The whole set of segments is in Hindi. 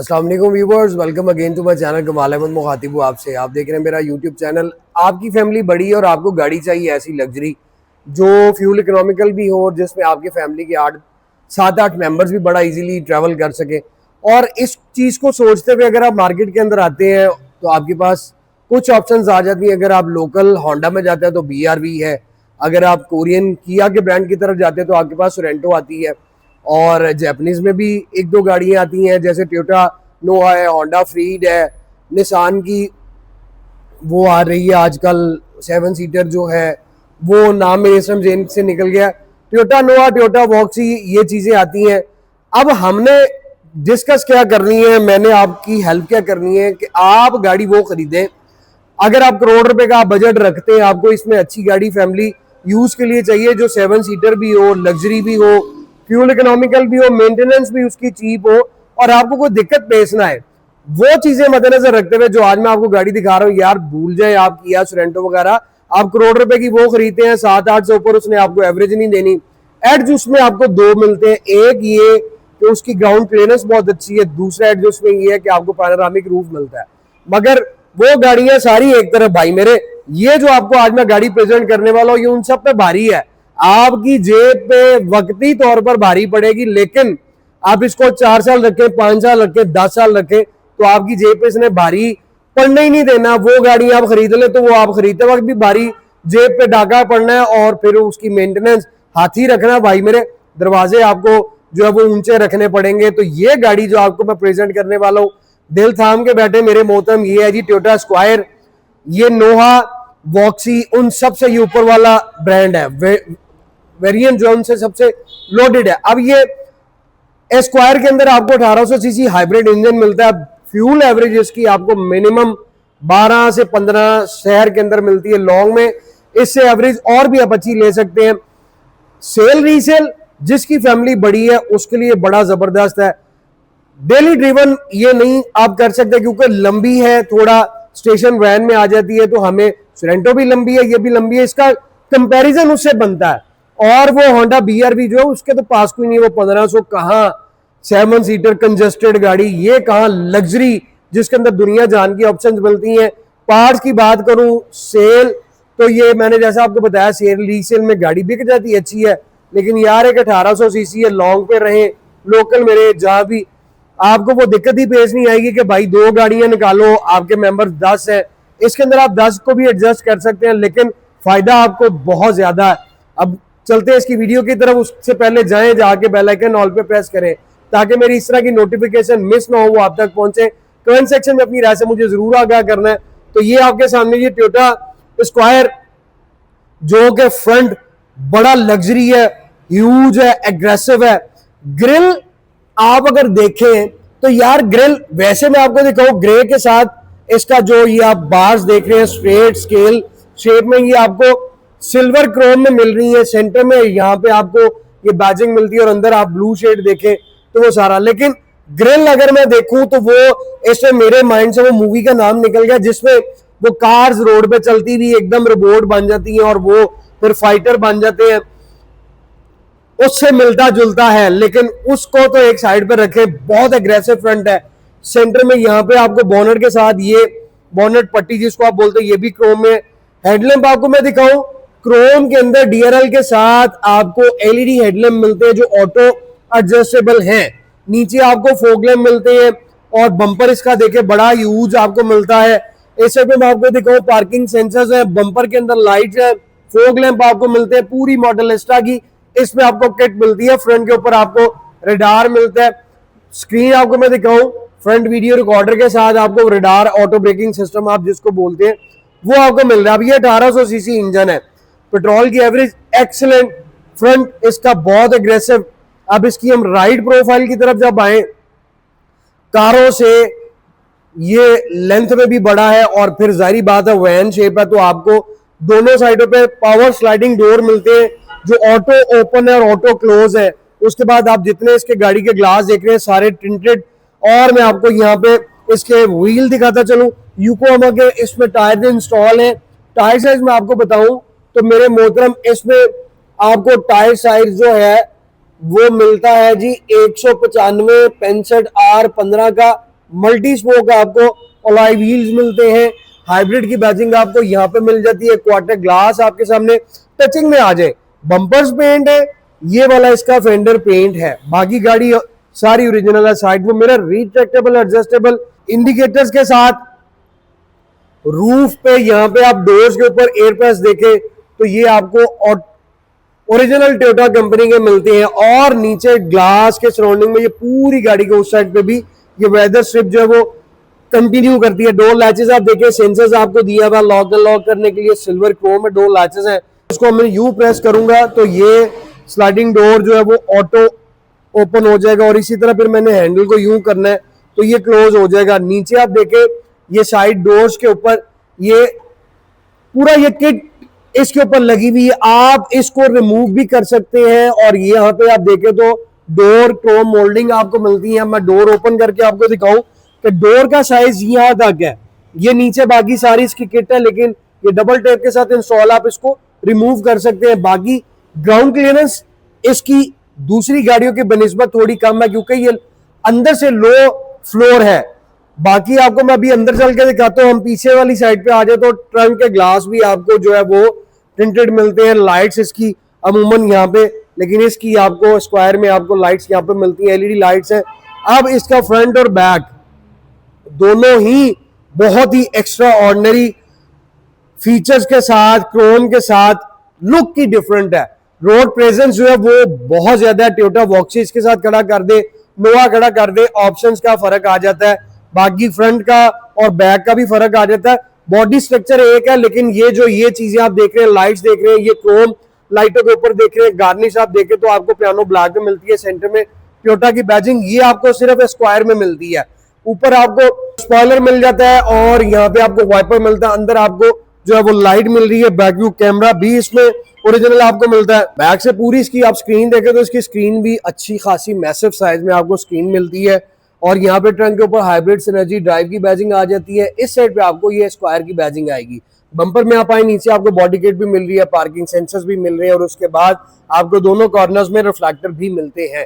अस्सलाम वालेकुम viewers, welcome again to my channel. Kamal Ahmed मुखातिब हूँ आपसे। आप देख रहे हैं मेरा यूट्यूब चैनल। आपकी फैमिली बड़ी है और आपको गाड़ी चाहिए ऐसी लग्जरी जो फ्यूल इकोनॉमिकल भी हो और जिसमें आपकी फैमिली के 7-8 मेंबर्स भी बड़ा इजीली ट्रैवल कर सके। और इस चीज़ को सोचते हुए अगर आप मार्केट के अंदर आते हैं तो आपके पास कुछ ऑप्शंस आ जाती हैं। अगर आप लोकल होंडा में जाते हैं तो BRV है। अगर आप कोरियन किया के ब्रांड की तरफ जाते हैं तो आपके पास सोरेंटो आती है। और जापानीज में भी एक दो गाड़ियां आती हैं, जैसे टोयोटा नोआ है, होंडा फ्रीड है, निसान की वो आ रही है आजकल 7 सीटर जो है, वो नाम मेरे इसमें जेन से निकल गया। टोयोटा नोआ, टोयोटा वॉक्सी, ये चीज़ें आती हैं। अब हमने डिस्कस क्या करनी है, मैंने आपकी हेल्प क्या करनी है कि आप गाड़ी वो खरीदें। अगर आप करोड़ रुपए का बजट रखते हैं, आपको इसमें अच्छी गाड़ी फैमिली यूज के लिए चाहिए जो 7 सीटर भी हो, लग्जरी भी हो, फ्यूल इकोनॉमिकल भी हो, मेंटेनेंस भी उसकी चीप हो और आपको कोई दिक्कत पेश ना आए, वो चीजें मद्देनजर रखते हुए जो आज मैं आपको गाड़ी दिखा रहा हूँ, यार भूल जाए आप किया सोरेंटो वगैरह। आप करोड़ रुपए की वो खरीदते हैं, 7-8 से ऊपर उसने आपको एवरेज नहीं देनी। एड्ज उसमें आपको दो मिलते हैं। एक ये कि उसकी ग्राउंड क्लियरेंस बहुत अच्छी है, दूसरा एड्ज उसमें ये है कि आपको पैनोरामिक रूफ मिलता है। मगर वो गाड़ियां सारी एक तरफ भाई मेरे, ये जो आपको आज मैं गाड़ी प्रेजेंट करने वाला हूँ ये उन सब पे भारी है। आपकी जेब पे वक्ती तौर पर भारी पड़ेगी, लेकिन आप इसको 4 साल रखें, 5 साल रखें, 10 साल रखें तो आपकी जेब पे इसने भारी पड़ने ही नहीं देना। वो गाड़ी आप खरीद ले तो वो आप खरीदते वक्त भी भारी जेब पे डाका पड़ना है और फिर उसकी मेंटेनेंस हाथ ही रखना भाई मेरे। दरवाजे आपको जो है वो ऊंचे रखने पड़ेंगे। तो ये गाड़ी जो आपको मैं प्रेजेंट करने वाला हूँ, दिल थाम के बैठे मेरे मोहतरम, ये है जी टोयोटा स्क्वायर। ये नोहा वॉक्सी उन सबसे ये ऊपर वाला ब्रांड है, वेरिएंट जो है उनसे सबसे लोडेड है। अब ये एस्क्वायर के अंदर आपको 1800 सीसी हाइब्रिड इंजन मिलता है। फ्यूल एवरेज इसकी आपको मिनिमम 12 से 15 शहर के अंदर मिलती है। लॉन्ग में इससे एवरेज और भी आप अच्छी ले सकते हैं। सेल रीसेल जिसकी फैमिली बड़ी है उसके लिए बड़ा जबरदस्त है। डेली ड्रिवन ये नहीं आप कर सकते क्योंकि लंबी है, थोड़ा स्टेशन वैन में आ जाती है, तो हमें सोरेंटो भी लंबी है, ये भी लंबी है, इसका कंपैरिजन उससे बनता है। और वो होंडा BRV जो है उसके तो पास कोई नहीं, वो 1500 कहाँ 7 सीटर कंजेस्टेड गाड़ी, ये कहाँ लग्जरी जिसके अंदर दुनिया जान की ऑप्शंस मिलती हैं। पार्ट्स की बात करूं, सेल तो ये मैंने जैसा आपको बताया सेल रीसेल में गाड़ी बिक जाती है, अच्छी है। लेकिन यार एक 1800 सीसी है, लॉन्ग पे रहे, लोकल मेरे जहां भी आपको वो दिक्कत ही पेश नहीं आएगी कि भाई 2 गाड़ियां निकालो, आपके मेंबर्स 10 है, इसके अंदर आप 10 को भी एडजस्ट कर सकते हैं, लेकिन फायदा आपको बहुत ज्यादा है। अब चलते हैं इसकी वीडियो की तरफ। उससे पहले जाएं, जाके बेल आइकन ऑल पे प्रेस करें ताकि मेरी इस तरह की नोटिफिकेशन मिस ना हो, वो आप तक पहुंचे। कमेंट सेक्शन में अपनी राय से मुझे जरूर आगाह करना है। तो ये आपके सामने ये टोयोटा स्क्वायर जो कि फ्रंट बड़ा लग्जरी है, ह्यूज है, एग्रेसिव है। ग्रिल आप अगर देखें तो यार ग्रिल वैसे मैं आपको दिखाऊं ग्रे के साथ इसका जो ये आप बार्स देख रहे हैं स्ट्रेट स्केल शेप में, ये आपको सिल्वर क्रोम में मिल रही है। सेंटर में यहाँ पे आपको ये बैजिंग मिलती है और अंदर आप ब्लू शेड देखें तो वो सारा। लेकिन ग्रिल अगर मैं देखूं तो वो इसमें मेरे माइंड से वो मूवी का नाम निकल गया जिसमें वो कार्स रोड पे चलती हुई एकदम रोबोट बन जाती हैं और वो फिर फाइटर बन जाते हैं, उससे मिलता जुलता है। लेकिन उसको तो एक साइड पे रखे, बहुत एग्रेसिव फ्रंट है। सेंटर में यहाँ पे आपको बोनट के साथ ये बोनट पट्टी जिसको आप बोलते हैं ये भी क्रोम में। हेडलैम्प आपको मैं दिखाऊं, क्रोम के अंदर DRL के साथ आपको LED हेडलैम्प मिलते हैं जो ऑटो एडजस्टेबल हैं। नीचे आपको फॉग लैम्प मिलते हैं और बम्पर इसका देखे बड़ा यूज आपको मिलता है। इस साइड में मैं आपको दिखाऊं पार्किंग सेंसर्स है, बम्पर के अंदर लाइट है, फॉग लैम्प आपको मिलते हैं। पूरी मॉडल एस्ट्रा की इसमें आपको किट मिलती है। फ्रंट के ऊपर आपको रडार मिलता है। स्क्रीन आपको मैं दिखाऊं, फ्रंट वीडियो रिकॉर्डर के साथ आपको रडार ऑटो ब्रेकिंग सिस्टम आप जिसको बोलते हैं वो आपको मिल रहा है। अब ये 1800 सीसी इंजन है, पेट्रोल की एवरेज एक्सीलेंट, फ्रंट इसका बहुत एग्रेसिव। अब इसकी हम राइड प्रोफाइल की तरफ जब आए, कारों से ये लेंथ में भी बड़ा है और फिर जाहिर बात है वैन शेप है, तो आपको दोनों साइडों पे पावर स्लाइडिंग डोर मिलते हैं जो ऑटो ओपन है और ऑटो क्लोज है। उसके बाद आप जितने इसके गाड़ी के ग्लास देख रहे हैं सारे टिंटेड। और मैं आपको यहाँ पे इसके व्हील दिखाता चलूं, यूकोमा के इसमें टायर इंस्टॉल है। टायर साइज मैं आपको बताऊं तो मेरे मोहतरम इसमें आपको टायर साइज जो है वो मिलता है जी 195 65 R15 का मल्टी स्पोक आपको अलॉय व्हील्स मिलते हैं, हाइब्रिड की बैजिंग आपको यहाँ पे मिल जाती है, क्वार्टर ग्लास आपके सामने टचिंग में आ जाए, बम्पर्स पेंट है, ये वाला इसका फेंडर पेंट है, बाकी गाड़ी सारी ओरिजिनल है। साइड वो मिरर रिट्रैक्टेबल एडजस्टेबल इंडिकेटर्स के साथ, रूफ पे यहाँ पे आप डोर्स के ऊपर एयर प्रेस देखें तो ये आपको ओरिजिनल टोयोटा कंपनी के मिलते हैं, और नीचे ग्लास के सराउंडिंग में ये पूरी गाड़ी के उस साइड पे भी ये वेदर स्ट्रिप जो है वो कंटिन्यू करती है। डोर लैचेस आप देखिए, सेंसर्स आपको दिया हुआ लॉक अनलॉक करने के लिए, सिल्वर क्रोम में डोर लैचेस हैं। इसको मैं यू प्रेस करूंगा तो ये स्लाइडिंग डोर जो है वो ऑटो ओपन हो जाएगा, और इसी तरह फिर मैंने हैंडल को यूं करना है तो ये क्लोज हो जाएगा। नीचे आप देखें ये साइड डोर्स के ऊपर ये पूरा ये किट इसके ऊपर लगी हुई है, आप इसको रिमूव भी कर सकते हैं। और ये यहाँ पे आप देखें तो डोर क्रोम मोल्डिंग आपको मिलती है। मैं डोर ओपन करके आपको दिखाऊं कि डोर का साइज यहाँ तक है, ये नीचे बाकी सारी इसकी किट है, लेकिन ये डबल टेप के साथ इंस्टॉल आप इसको रिमूव कर सकते हैं। बाकी ग्राउंड क्लियरेंस इसकी दूसरी गाड़ियों की बनिस्बत थोड़ी कम है, क्योंकि ये अंदर से लो फ्लोर है। बाकी आपको मैं अभी अंदर चल के दिखाता हूँ। हम पीछे वाली साइड पे आ जाए तो ट्रंक के ग्लास भी आपको जो है वो प्रिंटेड मिलते हैं। लाइट्स इसकी अमूमन यहाँ पे, लेकिन इसकी आपको स्क्वायर में आपको लाइट्स यहाँ पे मिलती है, एलईडी लाइट्स है। अब इसका फ्रंट और बैक दोनों ही बहुत ही एक्स्ट्रा ऑर्डिनरी फीचर्स के साथ, क्रोम के साथ, लुक की डिफरेंट है। रोड प्रेजेंस जो है वो बहुत ज्यादा है। टोयोटा वॉक्सी इसके साथ खड़ा कर दे, नोवा खड़ा कर दे, ऑप्शंस का फर्क आ जाता है। बाकी फ्रंट का और बैक का भी फर्क आ जाता है। बॉडी स्ट्रक्चर एक है, लेकिन ये चीजें आप देख रहे हैं, लाइट्स देख रहे हैं, ये क्रोम लाइटों के ऊपर देख रहे हैं, गार्निश आप देखें तो आपको पियानो ब्लैक में मिलती है। सेंटर में टोयोटा की बैजिंग ये आपको सिर्फ स्क्वायर में मिलती है। ऊपर आपको स्पॉइलर मिल जाता है, और यहाँ पे आपको वाइपर मिलता है। अंदर आपको जो है वो लाइट मिल रही है, बैक व्यू कैमरा भी इसमें ओरिजिनल आपको मिलता है। बैक से पूरी इसकी आप स्क्रीन देखें तो इसकी स्क्रीन भी अच्छी खासी मैसिव साइज में आपको स्क्रीन मिलती है। और यहाँ पे ट्रंक के ऊपर हाइब्रिड सिनर्जी ड्राइव की बैजिंग आ जाती है। इस साइड पे आपको ये स्क्वायर की बैजिंग आएगी। बम्पर में आप आए, नीचे आपको बॉडी किट भी मिल रही है, पार्किंग सेंसर्स भी मिल रहे हैं, और उसके बाद आपको दोनों कॉर्नर्स में रिफ्लेक्टर भी मिलते हैं।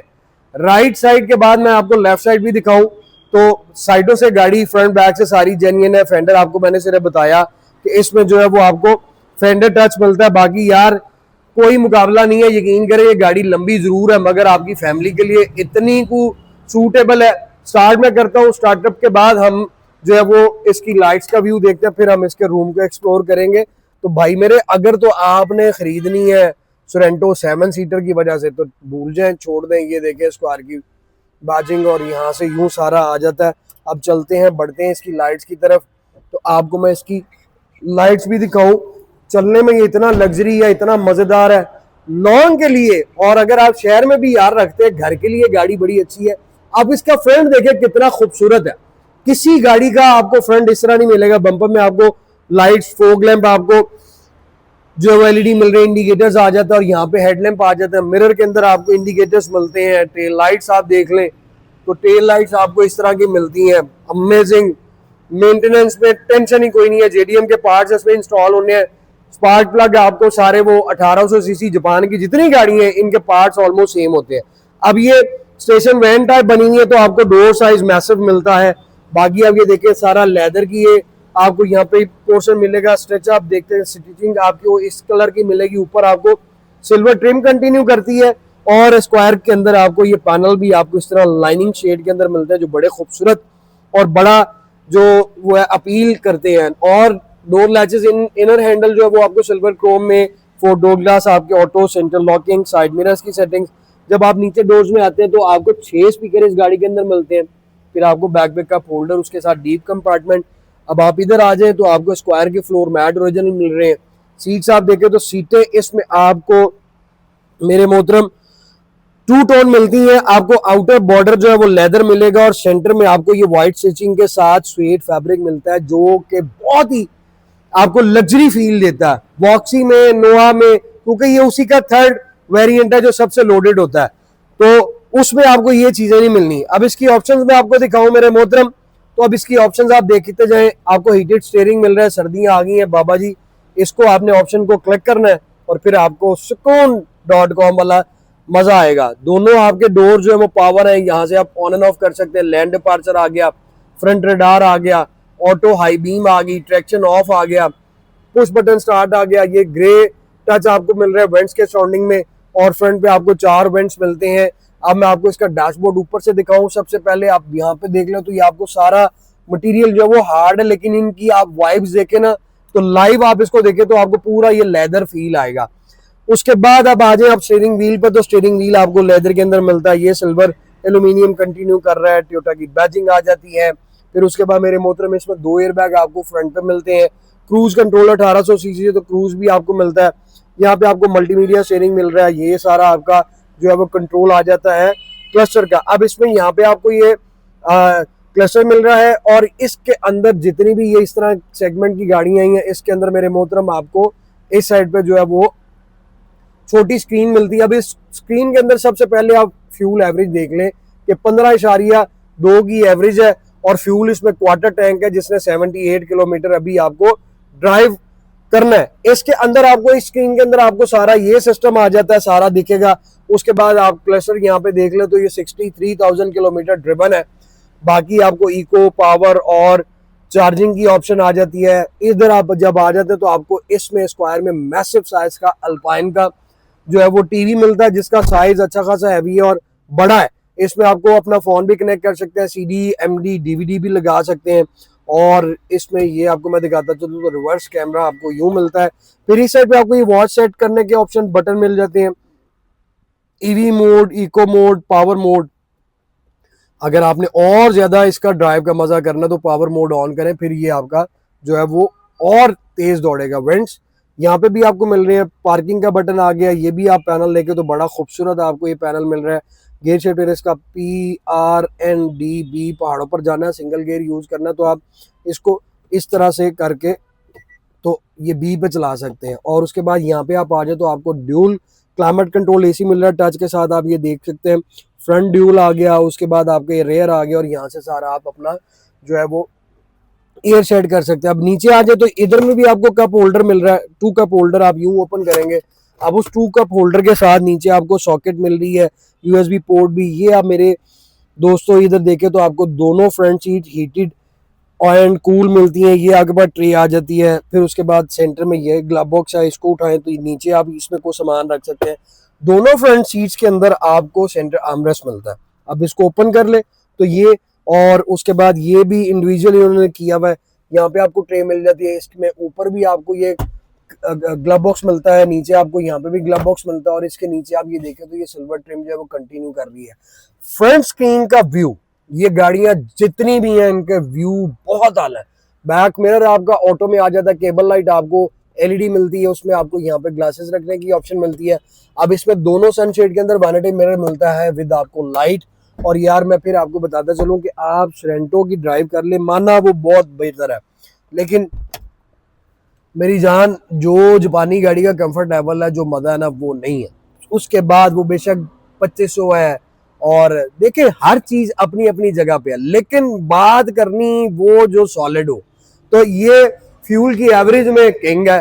राइट साइड के बाद मैं आपको लेफ्ट साइड भी दिखाऊं तो साइडों से गाड़ी फ्रंट बैक से सारी जेन्युइन है। फेंडर आपको मैंने सिर्फ बताया कि इसमें जो है वो आपको फेंडर टच मिलता है। बाकी यार कोई मुकाबला नहीं है, यकीन करें ये गाड़ी लंबी जरूर है मगर आपकी फैमिली के लिए इतनी को सूटेबल है। स्टार्ट में करता हूँ, स्टार्टअप के बाद हम जो है वो इसकी लाइट्स का व्यू देखते हैं, फिर हम इसके रूम को एक्सप्लोर करेंगे। तो भाई मेरे, अगर तो आपने खरीदनी है सोरेंटो 7 सीटर की वजह से तो भूल जाएं, छोड़ दें। ये देखें स्क्वायर की बैजिंग, और यहाँ से यूं सारा आ जाता है। अब चलते हैं, बढ़ते हैं इसकी लाइट्स की तरफ, तो आपको मैं इसकी लाइट्स भी दिखाऊं। चलने में ये इतना लग्जरी है, इतना मजेदार है लॉन्ग के लिए, और अगर आप शहर में भी यार रखते हैं, घर के लिए गाड़ी बड़ी अच्छी है। आप इसका फ्रंट देखें कितना खूबसूरत है, किसी गाड़ी का आपको फ्रंट इस तरह नहीं मिलेगा। बम्पर में आपको लाइट्स, फोग लैंप आपको जो एलईडी मिल रहे हैं, इंडिकेटर्स आ जाता है, और यहाँ पे हेडलैम्प आ जाता है। मिरर के अंदर आपको इंडिकेटर्स मिलते हैं। टेल लाइट्स आप देख लें तो टेल लाइट्स आपको इस तरह की मिलती हैं। अमेजिंग, मेंटेनेंस में टेंशन ही कोई नहीं है। जेडीएम के पार्ट्स इसमें इंस्टॉल होने हैं। स्पार्क प्लग आपको सारे वो 1800 सीसी जापान की जितनी गाड़ी हैं इनके पार्ट्स ऑलमोस्ट सेम होते हैं। अब ये स्टेशन वैन टाइप बनी हुई है तो आपको डोर साइज मैसिव मिलता है। बाकी अब ये देखिए सारा लेदर की ये आपको यहाँ पे पोर्शन मिलेगा। स्ट्रेच आप देखते हैं, स्टिचिंग आपको इस कलर की मिलेगी। ऊपर आपको सिल्वर ट्रिम कंटिन्यू करती है, और स्क्वायर के अंदर आपको ये पैनल भी आपको इस तरह लाइनिंग शेड के अंदर मिलता है, जो बड़े खूबसूरत और बड़ा जो वो है अपील करते हैं। और डोर लैचेस, इनर हैंडल जो है वो आपको सिल्वर क्रोम में, 4 डोर ग्लास आपके auto, central locking, side mirrors की सेटिंग्स। जब आप नीचे डोर्स में आते हैं तो आपको 6 स्पीकर इस गाड़ी के अंदर मिलते हैं। फिर आपको बैकपैक का फोल्डर, उसके साथ डीप कंपार्टमेंट। अब आप इधर आ जाए तो आपको स्क्वायर के फ्लोर मैट ओरिजिनल मिल रहे हैं। सीट्स आप देखें तो सीटें इसमें आपको मेरे मोहतरम 2 टोन मिलती है। आपको आउटर बॉर्डर जो है वो लेदर मिलेगा, और सेंटर में आपको ये व्हाइट स्टिचिंग के साथ स्वेट फैब्रिक मिलता है, जो कि बहुत ही आपको लग्जरी फील देता है। वॉक्सी में, नोवा में, क्योंकि ये उसी का 3rd वेरिएंट है जो सबसे लोडेड होता है, तो उसमें आपको ये चीजें नहीं मिलनी। अब इसकी ऑप्शंस में आपको दिखाऊं मेरे मोहतरम, तो अब इसकी ऑप्शंस आप देखते जाएं। आपको हीटेड स्टीयरिंग मिल रहा है, सर्दियां आ गई हैं बाबा जी, इसको आपने ऑप्शन को क्लिक करना है और फिर आपको sukoon.com वाला मजा आएगा। दोनों आपके डोर जो है वो पावर है, यहाँ से आप ऑन एंड ऑफ कर सकते हैं। लैंड डिपार्चर आ गया, फ्रंट रडार आ गया, ऑटो हाई बीम आ गई, ट्रैक्शन ऑफ आ गया, पुश बटन स्टार्ट आ गया, ये ग्रे टच आपको मिल रहा है वेंट्स के सराउंडिंग में, और फ्रंट पे आपको 4 वेंट्स मिलते हैं। अब मैं आपको इसका डैशबोर्ड ऊपर से दिखाऊं, सबसे पहले आप यहाँ पे देख लो तो ये आपको सारा मटेरियल जो है वो हार्ड है, लेकिन इनकी आप वाइब्स देखें ना तो लाइव आप इसको देखें तो आपको पूरा ये लेदर फील आएगा। उसके बाद अब आ जाए आप स्टीयरिंग व्हील पर, तो स्टीयरिंग व्हील आपको लेदर के अंदर मिलता है, ये सिल्वर एल्यूमिनियम कंटिन्यू कर रहा है, टोयोटा की बैजिंग आ जाती है। फिर उसके बाद मेरे मोहतरम इसमें 2 एयर बैग आपको फ्रंट पे मिलते हैं। क्रूज कंट्रोल 1800 सीसी है तो क्रूज भी आपको मिलता है। यहाँ पे आपको मल्टीमीडिया स्टीयरिंग मिल रहा है, ये सारा आपका जो है वो कंट्रोल आ जाता है क्लस्टर का। अब इसमें यहाँ पे आपको ये क्लस्टर मिल रहा है, और इसके अंदर जितनी भी ये इस तरह सेगमेंट की गाड़ियां आई हैं, इसके अंदर मेरे मोहतरम आपको इस साइड पे जो है वो छोटी स्क्रीन मिलती है। अब इस स्क्रीन के अंदर सबसे पहले आप फ्यूल एवरेज देख लें कि 15.2 की एवरेज है, और फ्यूल इसमें क्वार्टर टैंक है जिसने 78 किलोमीटर अभी आपको ड्राइव करना है। इसके अंदर आपको इस स्क्रीन के अंदर आपको सारा ये सिस्टम आ जाता है, सारा दिखेगा। उसके बाद आप क्लस्टर यहाँ पे देख ले तो ये 63,000 किलोमीटर ड्रिवन है। बाकी आपको इको पावर और चार्जिंग की ऑप्शन आ जाती है। इधर आप जब आ जाते हैं तो आपको इसमें स्क्वायर में मैसिव साइज का अल्पाइन का जो है वो टीवी मिलता है, जिसका साइज अच्छा खासा हैवी है और बड़ा है। इसमें आपको अपना फोन भी कनेक्ट कर सकते हैं, सीडी एमडी डीवीडी भी लगा सकते हैं। और इसमें ये आपको मैं दिखाता चलूं तो रिवर्स कैमरा आपको यूं मिलता है। फिर इस साइड पे आपको ये वॉच सेट करने के ऑप्शन बटन मिल जाते हैं, EV mode, eco mode, power mode. अगर आपने और ज्यादा इसका ड्राइव का मजा करना तो पावर मोड ऑन करें, फिर ये आपका जो है वो और तेज दौड़ेगा। वेंट्स यहाँ पे भी आपको मिल रहे हैं, पार्किंग का बटन आ गया, ये भी आप पैनल लेके तो बड़ा खूबसूरत आपको ये पैनल मिल रहा है। गेयर शिफ्ट इसका PRNDB, पहाड़ों पर जाना है, सिंगल गेयर यूज करना है तो आप इसको इस तरह से करके तो ये बी पे चला सकते हैं। और उसके बाद यहाँ पे आप आ जाए तो आपको ड्यूल क्लाइमेट कंट्रोल AC मिल रहा है टच के साथ, आप ये देख सकते हैं। फ्रंट ड्यूल आ गया, उसके बाद आपके रेयर आ गया, और यहाँ से सारा आप अपना जो है वो एयर सेट कर सकते हैं। अब नीचे आ जाए तो इधर में भी आपको कप होल्डर मिल रहा है, 2 कप होल्डर आप यूं ओपन करेंगे, अब उस 2 कप होल्डर के साथ नीचे आपको सॉकेट मिल रही है, USB पोर्ट भी। ये आप मेरे दोस्तों इधर देखें तो आपको दोनों front seat heated and cool मिलती है। ये आगे बाद ट्रे आ जाती है। फिर उसके बाद सेंटर में ये ग्लव बॉक्स है, इसको उठाएं तो नीचे आप इसमें कोई सामान रख सकते हैं। दोनों फ्रंट सीट्स के अंदर आपको सेंटर आर्मरेस्ट मिलता है। अब इसको ओपन कर ले तो ये, और उसके बाद ये भी इंडिविजुअली उन्होंने किया हुआ है। यहाँ पे आपको ट्रे मिल जाती है, इसमें ऊपर भी आपको ये ग्लव बॉक्स मिलता है, नीचे आपको यहाँ पे भी ग्लव बॉक्स मिलता है, और इसके नीचे आप ये देखें तो ये सिल्वर ट्रिम जो है वो कंटिन्यू कर रही है। फ्रंट स्क्रीन का व्यू, ये गाड़ियां जितनी भी हैं इनके व्यू बहुत आला है। बैक मिरर आपका ऑटो में आ जाता है, केबल लाइट आपको LED मिलती है, उसमें आपको यहाँ पे ग्लासेस रखने की ऑप्शन मिलती है। अब इसमें दोनों सनशेड के अंदर वैनिटी मिरर मिलता है विद आपको लाइट। और यार मैं फिर आपको बताता चलूं कि आप सरेंटो की ड्राइव कर ले, माना वो बहुत बेहतर है, लेकिन मेरी जान जो जापानी गाड़ी का कंफर्ट लेवल है, जो मजा है ना, वो नहीं है। उसके बाद वो बेशक 2500 है, और देखिए हर चीज अपनी अपनी जगह पे है, लेकिन बात करनी वो जो सॉलिड हो तो ये फ्यूल की एवरेज में किंग है।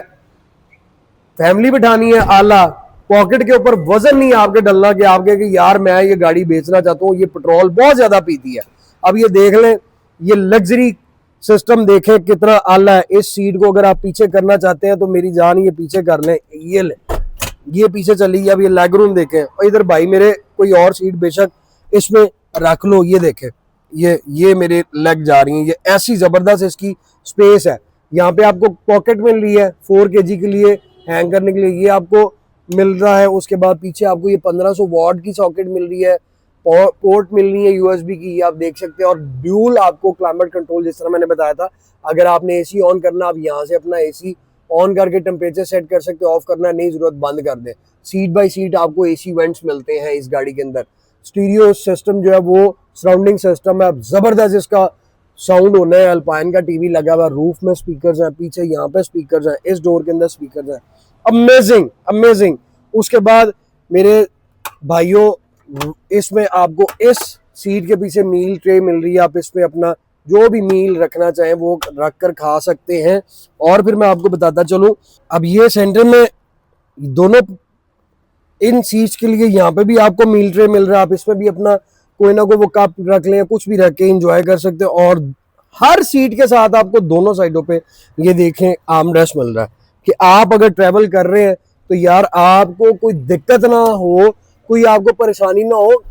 फैमिली बिठानी है आला, पॉकेट के ऊपर वजन नहीं आपके डलना कि आपके कि यार मैं ये गाड़ी बेचना चाहता हूँ, ये पेट्रोल बहुत ज्यादा पीती है। अब ये देख लें, ये लग्जरी सिस्टम देखें कितना आला है। इस सीट को अगर आप पीछे करना चाहते हैं तो मेरी जान ये पीछे कर लें, ये ले, ये पीछे चली। अब ये लेग रूम देखें, और इधर भाई मेरे कोई और सीट बेशक इसमें रख लो, ये देखें, ये मेरे लेग जा रही हैं, ये ऐसी जबरदस्त इसकी स्पेस है। यहाँ पे आपको पॉकेट मिल रही है 4 kg के लिए हैंग करने के लिए, ये आपको मिल रहा है। उसके बाद पीछे आपको ये 1500 वॉट की सॉकेट मिल रही है, पोर्ट मिल रही है USB की, ये आप देख सकते हैं। और ड्यूल आपको क्लाइमेट कंट्रोल, जिस तरह मैंने बताया था, अगर आपने AC ऑन करना, आप यहाँ से अपना AC ऑन करके टेम्परेचर सेट कर सकते हो, ऑफ करना नहीं जरूरत बंद कर दें। सीट बाय सीट आपको AC वेंट्स मिलते हैं इस गाड़ी के अंदर। स्टीरियो सिस्टम जो है वो सराउंडिंग सिस्टम है, जबरदस्त इसका साउंड होना है। अल्पाइन का टीवी लगा हुआ, रूफ में स्पीकर्स हैं, पीछे यहाँ पे स्पीकर्स हैं, इस डोर के अंदर स्पीकर्स हैं। Amazing amazing. उसके बाद मेरे भाइयों, इसमें आपको इस सीट के पीछे मील ट्रे मिल रही है, आप इसमें अपना जो भी मील रखना चाहें वो रख कर खा सकते हैं। और फिर मैं आपको बताता चलूं, अब ये सेंटर में दोनों इन सीट्स के लिए यहाँ पे भी आपको मील ट्रे मिल रहा है, आप इसमें भी अपना कोई ना कोई वो कप रख लें, कुछ भी रख के इंजॉय कर सकते हैं। और हर सीट के साथ आपको दोनों साइडों पे ये देखें आर्मरेस्ट मिल रहा है कि आप अगर ट्रेवल कर रहे हैं तो यार आपको कोई दिक्कत ना हो, कोई आपको परेशानी ना हो।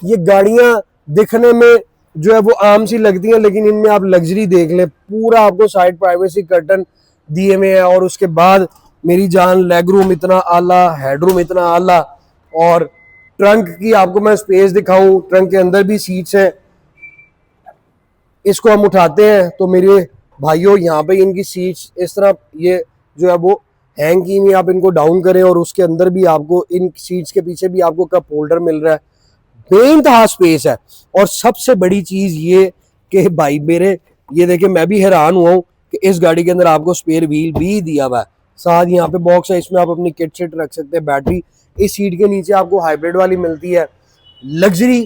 ये गाड़ियां दिखने में जो है वो आम सी लगती हैं, लेकिन इनमें आप लग्जरी देख लें, पूरा आपको साइड प्राइवेसी कर्टन दिए हुए हैं। और उसके बाद मेरी जान लेग रूम इतना आला, हेडरूम इतना आला, और ट्रंक की आपको मैं स्पेस दिखाऊं, ट्रंक के अंदर भी सीट्स हैं। इसको हम उठाते हैं तो मेरे भाइयों यहाँ पे इनकी सीट्स इस तरह ये जो है वो हैंग की हुई, आप इनको डाउन करें और उसके अंदर भी आपको इन सीट्स के पीछे भी आपको कप होल्डर मिल रहा है, बेइंतहा स्पेस है। और सबसे बड़ी चीज ये कि भाई मेरे, ये देखे मैं भी हैरान हुआ हूँ कि इस गाड़ी के अंदर आपको स्पेयर व्हील भी दिया हुआ है, साथ यहाँ पे बॉक्स है, इसमें आप अपनी किट शिट रख सकते हैं। बैटरी इस सीट के नीचे आपको हाइब्रिड वाली मिलती है। लग्जरी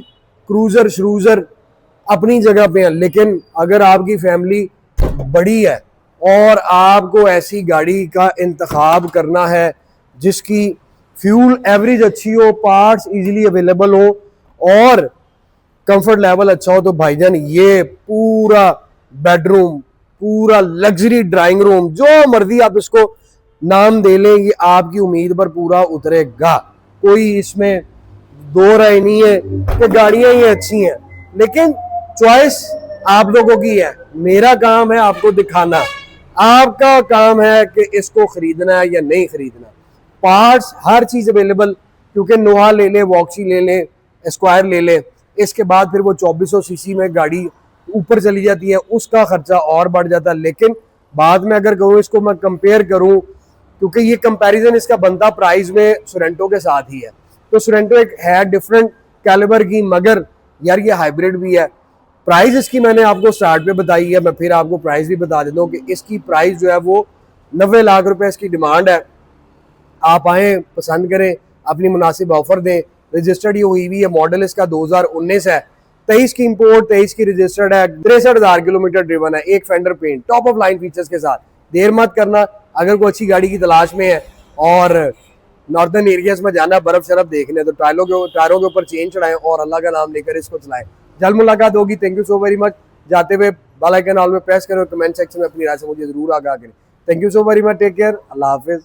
क्रूजर श्रूजर अपनी जगह पे है, लेकिन अगर आपकी फैमिली बड़ी है और आपको ऐसी गाड़ी का इंतखाब करना है जिसकी फ्यूल एवरेज अच्छी हो, पार्ट्स इजीली अवेलेबल हो और कंफर्ट लेवल अच्छा हो, तो भाईजान ये पूरा बेडरूम, पूरा लग्जरी ड्राइंग रूम, जो मर्जी आप इसको नाम दे लें, ये आपकी उम्मीद पर पूरा उतरेगा। कोई इसमें दो राय नहीं है कि गाड़ियां ही अच्छी हैं, लेकिन चॉइस आप लोगों की है। मेरा काम है आपको दिखाना, आपका काम है कि इसको खरीदना है या नहीं खरीदना। पार्ट्स हर चीज अवेलेबल, क्योंकि नोहा ले लें, वॉक्सी ले लें, एस्क्वायर ले लें, इसके बाद फिर वो 2400 सीसी में गाड़ी ऊपर चली जाती है, उसका खर्चा और बढ़ जाता है। लेकिन बाद में अगर करूँ इसको मैं कंपेयर करूँ, क्योंकि ये कंपैरिजन इसका बनता प्राइस में सोरेंटो के साथ ही है, तो सोरेंटो एक है डिफरेंट कैलिबर की, मगर यार ये हाइब्रिड भी है। प्राइस इसकी मैंने आपको स्टार्ट पे बताई है, मैं फिर आपको प्राइस भी बता देता हूँ कि इसकी प्राइस जो है वो 90 लाख रुपए इसकी डिमांड है। आप आए, पसंद करें, अपनी मुनासिब ऑफर दें। रजिस्टर्ड ये हुई हुई है, मॉडल इसका 2019 है, 23 की इंपोर्ट, 23 की रजिस्टर्ड है, 63,000 किलोमीटर ड्रिवन है, एक fender paint, top of line features के साथ। देर मत करना, अगर कोई अच्छी गाड़ी की तलाश में है और नॉर्दर्न एरियाज में जाना, बर्फ शरफ देखने, तो टायरों के ऊपर चेन चढ़ाएं और अल्लाह का नाम लेकर इसको चलाएं। जल्द मुलाकात होगी। Thank you so very much. जाते हुए बेल आइकन ऑल में प्रेस करें और कमेंट सेक्शन में अपनी राय से मुझे जरूर आगाह करें। Thank you so very much. Take care. अल्लाह हाफिज।